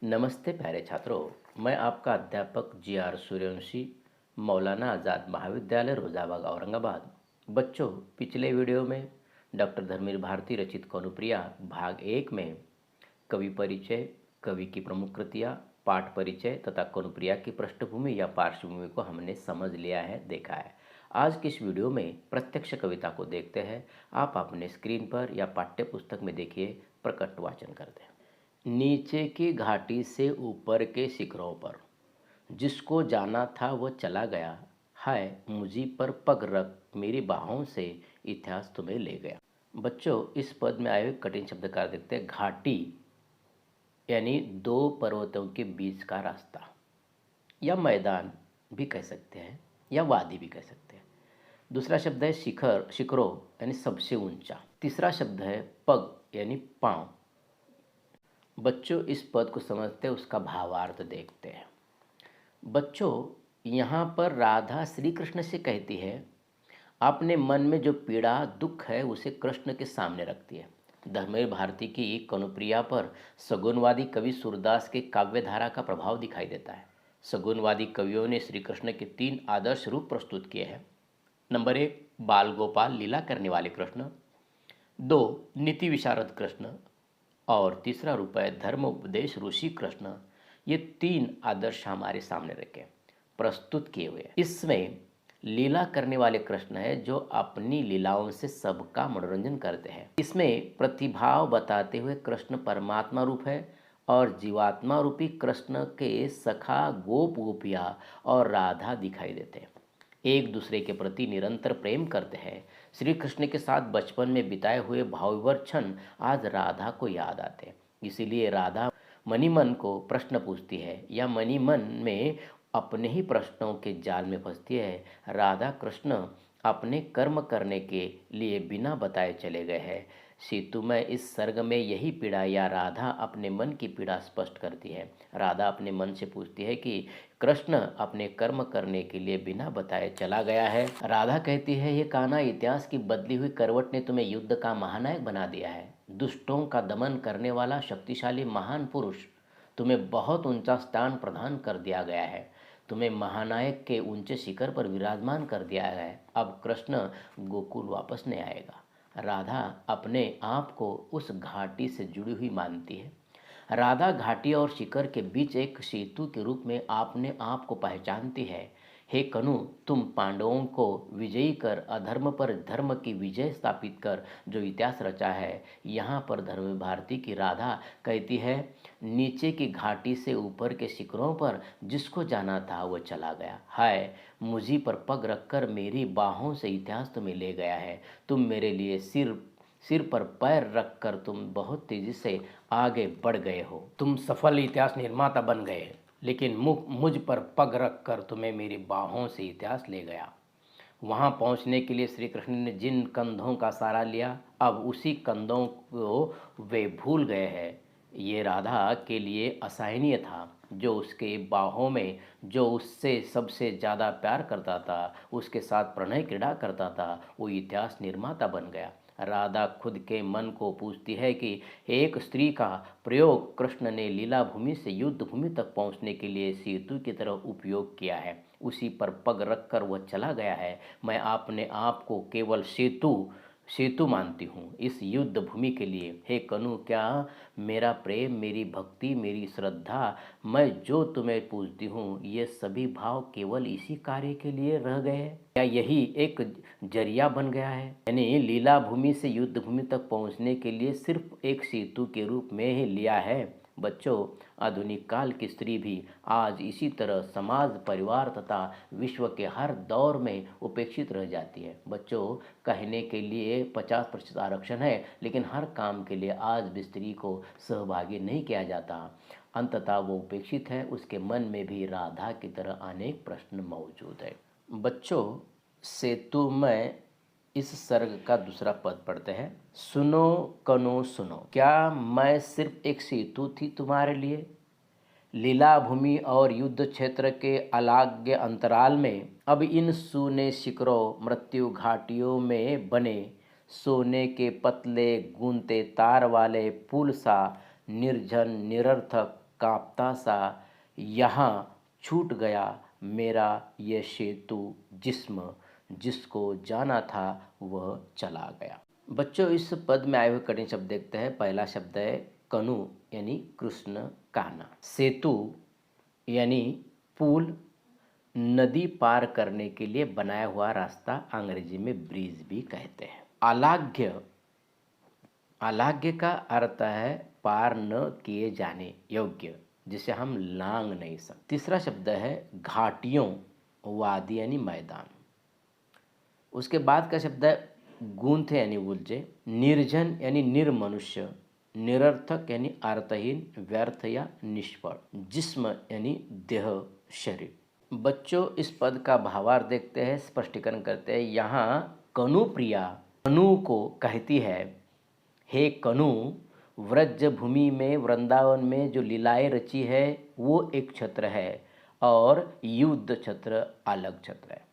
नमस्ते प्यारे छात्रों। मैं आपका अध्यापक जी सूर्यवंशी, मौलाना आज़ाद महाविद्यालय रोजाबाग औरंगाबाद। बच्चों, पिछले वीडियो में डॉक्टर धर्मवीर भारती रचित कनुप्रिया भाग 1 में कवि परिचय, कवि की प्रमुख कृतियाँ, पाठ परिचय तथा कनुप्रिया की पृष्ठभूमि या पार्श्वभूमि को हमने समझ लिया है, देखा है। आज की इस वीडियो में प्रत्यक्ष कविता को देखते हैं। आप अपने स्क्रीन पर या पाठ्य पुस्तक में देखिए, प्रकट वाचन करते हैं। नीचे की घाटी से ऊपर के शिखरों पर, जिसको जाना था वो चला गया। हाय मुझी पर पग रख, मेरी बाहों से इतिहास तुम्हें ले गया। बच्चों, इस पद में आए हुए कठिन शब्द का देखते हैं। घाटी यानी दो पर्वतों के बीच का रास्ता, या मैदान भी कह सकते हैं, या वादी भी कह सकते हैं। दूसरा शब्द है शिखर, शिखरों यानी सबसे ऊंचा। तीसरा शब्द है पग यानी पांव। बच्चों, इस पद को समझते उसका भावार्थ देखते हैं। बच्चों, यहाँ पर राधा श्री कृष्ण से कहती है, अपने मन में जो पीड़ा दुख है उसे कृष्ण के सामने रखती है। धर्मवीर भारती की कनुप्रिया पर सगुनवादी कवि सूरदास के काव्यधारा का प्रभाव दिखाई देता है। सगुनवादी कवियों ने श्री कृष्ण के 3 आदर्श रूप प्रस्तुत किए हैं। नंबर 1, बाल गोपाल लीला करने वाले कृष्ण। 2, नीति विशारद कृष्ण। और तीसरा रूप है धर्म उपदेश ऋषि कृष्ण। ये 3 आदर्श हमारे सामने रखे, प्रस्तुत किए हुए हैं। इसमें लीला करने वाले कृष्ण है, जो अपनी लीलाओं से सबका मनोरंजन करते हैं। इसमें प्रतिभाव बताते हुए कृष्ण परमात्मा रूप है और जीवात्मा रूपी कृष्ण के सखा गोप गोपिया और राधा दिखाई देते हैं। एक दूसरे के प्रति निरंतर प्रेम करते हैं। श्री कृष्ण के साथ बचपन में बिताए हुए भावविभोर क्षण आज राधा को याद आते हैं। इसीलिए राधा मनी मन को प्रश्न पूछती है, या मनी मन में अपने ही प्रश्नों के जाल में फंसती है। राधा कृष्ण अपने कर्म करने के लिए बिना बताए चले गए हैं। सीतु में इस सर्ग में यही पीड़ा, या राधा अपने मन की पीड़ा स्पष्ट करती है। राधा अपने मन से पूछती है कि कृष्ण अपने कर्म करने के लिए बिना बताए चला गया है। राधा कहती है, ये कान्हा, इतिहास की बदली हुई करवट ने तुम्हें युद्ध का महानायक बना दिया है। दुष्टों का दमन करने वाला शक्तिशाली महान पुरुष, तुम्हें बहुत ऊंचा स्थान प्रदान कर दिया गया है। तुम्हें महानायक के ऊंचे शिखर पर विराजमान कर दिया है। अब कृष्ण गोकुल वापस नहीं आएगा। राधा अपने आप को उस घाटी से जुड़ी हुई मानती है। राधा घाटी और शिखर के बीच एक सेतु के रूप में अपने आप को पहचानती है। हे कनु, तुम पांडवों को विजयी कर अधर्म पर धर्म की विजय स्थापित कर जो इतिहास रचा है। यहाँ पर धर्म भारती की राधा कहती है, नीचे की घाटी से ऊपर के शिखरों पर जिसको जाना था वो चला गया। हाय मुझी पर पग रखकर मेरी बाहों से इतिहास तुम्हें ले गया है। तुम मेरे लिए सिर पर पैर रखकर तुम बहुत तेजी से आगे बढ़ गए हो। तुम सफल इतिहास निर्माता बन गए, लेकिन मुझ पर पग रख कर तुम्हें मेरी बाहों से इतिहास ले गया। वहाँ पहुँचने के लिए श्री कृष्ण ने जिन कंधों का सहारा लिया, अब उसी कंधों को वे भूल गए हैं। ये राधा के लिए असहनीय था। जो उसके बाहों में, जो उससे सबसे ज़्यादा प्यार करता था, उसके साथ प्रणय क्रीड़ा करता था, वो इतिहास निर्माता बन गया। राधा खुद के मन को पूछती है कि एक स्त्री का प्रयोग कृष्ण ने लीला भूमि से युद्ध भूमि तक पहुंचने के लिए सेतु की तरह उपयोग किया है। उसी पर पग रखकर वह चला गया है। मैं अपने आप को केवल सेतु सेतु मानती हूँ इस युद्ध भूमि के लिए। हे कनु, क्या मेरा प्रेम, मेरी भक्ति, मेरी श्रद्धा, मैं जो तुम्हें पूजती हूँ, ये सभी भाव केवल इसी कार्य के लिए रह गए हैं? क्या यही एक जरिया बन गया है? यानी लीला भूमि से युद्ध भूमि तक पहुँचने के लिए सिर्फ एक सेतु के रूप में ही लिया है। बच्चों, आधुनिक काल की स्त्री भी आज इसी तरह समाज, परिवार तथा विश्व के हर दौर में उपेक्षित रह जाती है। बच्चों, कहने के लिए 50% आरक्षण है, लेकिन हर काम के लिए आज भी स्त्री को सहभागी नहीं किया जाता। अंततः वो उपेक्षित है। उसके मन में भी राधा की तरह अनेक प्रश्न मौजूद है। बच्चों, सेतु में इस सर्ग का दूसरा पद पढ़ते हैं। सुनो कनो सुनो, क्या मैं सिर्फ एक सेतु थी तुम्हारे लिए? लीला भूमि और युद्ध क्षेत्र के अलाग्य अंतराल में अब इन सूने शिखरों मृत्यु घाटियों में बने सोने के पतले गूंते तार वाले पुल सा निर्जन निरर्थक कांपता सा यहाँ छूट गया मेरा ये सेतु जिस्म, जिसको जाना था वह चला गया। बच्चों, इस पद में आए हुए कठिन शब्द देखते हैं। पहला शब्द है कनु यानी कृष्ण कान्हा। सेतु यानी पुल, नदी पार करने के लिए बनाया हुआ रास्ता, अंग्रेजी में ब्रिज भी कहते हैं। अलाघ्य, अलाघ्य का अर्थ है पार न किए जाने योग्य, जिसे हम लांग नहीं सकते। तीसरा शब्द है घाटियों, वादी यानी मैदान। उसके बाद का शब्द है गूंथ यानी उलझे, निर्जन यानी निर्मनुष्य, निरर्थक यानी अर्थहीन, व्यर्थ या निष्फल, जिस्म यानी देह शरीर। बच्चों, इस पद का भावार्थ देखते हैं, स्पष्टीकरण करते हैं। यहाँ कनु प्रिया कनु को कहती है, हे कनु, व्रज भूमि में वृंदावन में जो लीलाएं रची है वो एक छत्र है और युद्ध छत्र अलग छत्र है।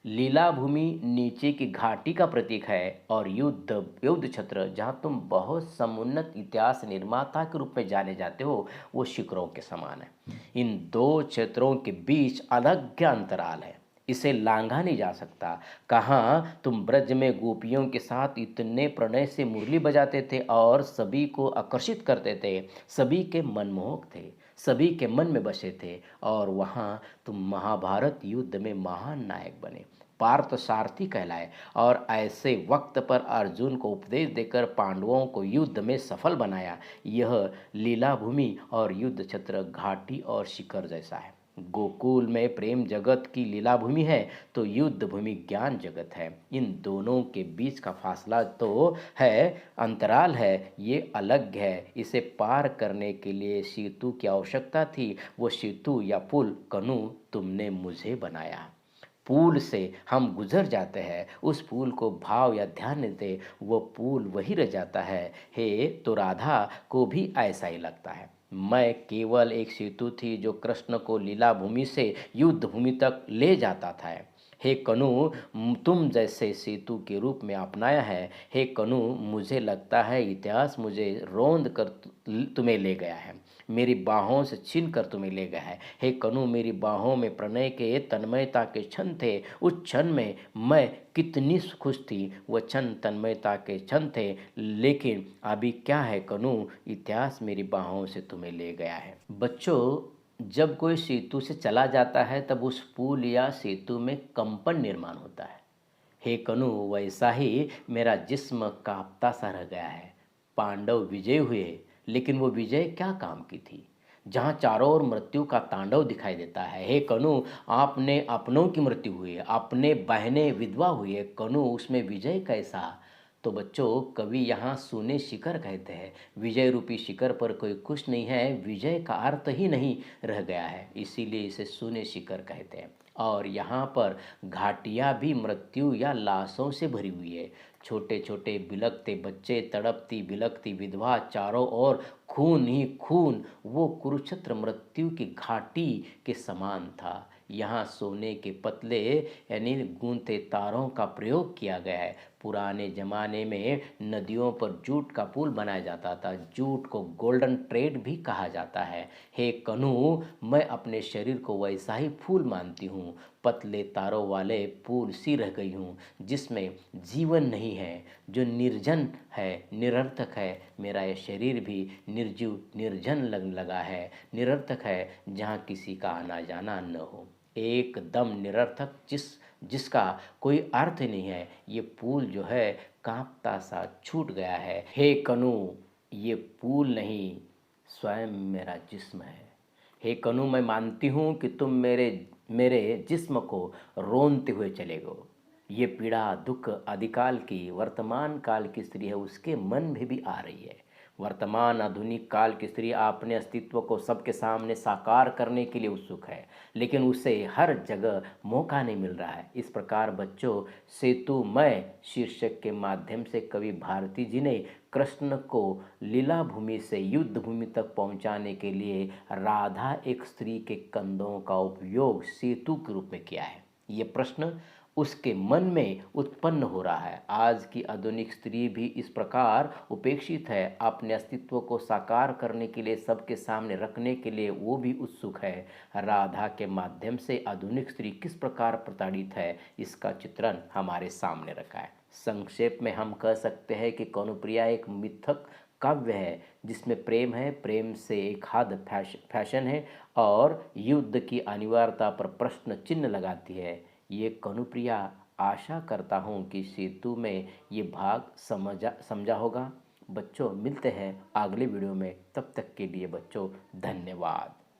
लीला भूमि नीचे की घाटी का प्रतीक है और युद्ध छत्र जहाँ तुम बहुत समुन्नत इतिहास निर्माता के रूप में जाने जाते हो वो शिखरों के समान है। इन दो क्षेत्रों के बीच अलग अंतराल है, इसे लांघा नहीं जा सकता। कहाँ तुम ब्रज में गोपियों के साथ इतने प्रणय से मुरली बजाते थे और सभी को आकर्षित करते थे, सभी के मनमोहक थे, सभी के मन में बसे थे, और वहाँ तुम महाभारत युद्ध में महान नायक बने, पार्थ सारथी कहलाए, और ऐसे वक्त पर अर्जुन को उपदेश देकर पांडवों को युद्ध में सफल बनाया। यह लीला भूमि और युद्ध छत्र घाटी और शिखर जैसा है। गोकुल में प्रेम जगत की लीला भूमि है तो युद्ध भूमि ज्ञान जगत है। इन दोनों के बीच का फासला तो है, अंतराल है, ये अलग है। इसे पार करने के लिए सेतु की आवश्यकता थी। वो सेतु या पुल कनु तुमने मुझे बनाया। पुल से हम गुजर जाते हैं, उस पुल को भाव या ध्यान देते वो पुल वही रह जाता है। हे, तो राधा को भी ऐसा ही लगता है। मैं केवल एक सेतु थी जो कृष्ण को लीला भूमि से युद्ध भूमि तक ले जाता था। हे कनु, तुम जैसे सेतु के रूप में अपनाया है। हे कनु, मुझे लगता है इतिहास मुझे रौंद कर तुम्हें ले गया है, मेरी बाहों से छीन कर तुम्हें ले गया है। हे कनु, मेरी बाहों में प्रणय के तन्मयता के क्षण थे। उस क्षण में मैं कितनी खुश थी, वह क्षण तन्मयता के क्षण थे। लेकिन अभी क्या है कनु, इतिहास मेरी बाहों से तुम्हें ले गया है। बच्चों, जब कोई सेतु से चला जाता है तब उस पुल या सेतु में कंपन निर्माण होता है। हे कनु, वैसा ही मेरा जिस्म कांपता सा रह गया है। पांडव विजय हुए, लेकिन वो विजय क्या काम की थी, जहाँ चारों ओर मृत्यु का तांडव दिखाई देता है। हे कनु, आपने अपनों की मृत्यु हुई है, अपने बहनें विधवा हुई है, कनु उसमें विजय कैसा। तो बच्चों, कवि यहाँ सूने शिखर कहते हैं। विजय रूपी शिखर पर कोई खुश नहीं है, विजय का अर्थ ही नहीं रह गया है, इसीलिए इसे सूने शिखर कहते हैं। और यहाँ पर घाटियाँ भी मृत्यु या लाशों से भरी हुई है। छोटे छोटे बिलखते बच्चे, तड़पती बिलखती विधवा, चारों ओर खून ही खून। वो कुरुक्षेत्र मृत्यु की घाटी के समान था। यहाँ सोने के पतले यानी गूंथे तारों का प्रयोग किया गया है। पुराने ज़माने में नदियों पर जूट का पुल बनाया जाता था। जूट को गोल्डन थ्रेड भी कहा जाता है। हे कनु, मैं अपने शरीर को वैसा ही फूल मानती हूँ, पतले तारों वाले फूल सी रह गई हूँ जिसमें जीवन नहीं है, जो निर्जन है, निरर्थक है। मेरा यह शरीर भी निर्जीव निर्जन लगने लगा है, निरर्थक है, जहाँ किसी का आना जाना न हो, एकदम निरर्थक, जिसका कोई अर्थ नहीं है। ये पुल जो है कांपता सा छूट गया है। हे कनु, ये पुल नहीं, स्वयं मेरा जिस्म है। हे कनु, मैं मानती हूँ कि तुम मेरे जिस्म को रोनते हुए चले गो। ये पीड़ा दुख आदिकाल की, वर्तमान काल की स्त्री है, उसके मन में भी आ रही है। वर्तमान आधुनिक काल की स्त्री अपने अस्तित्व को सबके सामने साकार करने के लिए उत्सुक है, लेकिन उसे हर जगह मौका नहीं मिल रहा है। इस प्रकार बच्चों, सेतुमय शीर्षक के माध्यम से कवि भारती जी ने कृष्ण को लीला भूमि से युद्ध भूमि तक पहुंचाने के लिए राधा एक स्त्री के कंधों का उपयोग सेतु के रूप में किया है। ये प्रश्न उसके मन में उत्पन्न हो रहा है। आज की आधुनिक स्त्री भी इस प्रकार उपेक्षित है, अपने अस्तित्व को साकार करने के लिए, सबके सामने रखने के लिए वो भी उत्सुक है। राधा के माध्यम से आधुनिक स्त्री किस प्रकार प्रताड़ित है, इसका चित्रण हमारे सामने रखा है। संक्षेप में हम कह सकते हैं कि कौनप्रिया एक मिथक काव्य है जिसमें प्रेम है, प्रेम से एक हद फैशन है और युद्ध की अनिवार्यता पर प्रश्न चिन्ह लगाती है। ये कनुप्रिया, आशा करता हूँ कि सेतु में ये भाग समझा होगा। बच्चों मिलते हैं अगले वीडियो में, तब तक के लिए बच्चों धन्यवाद।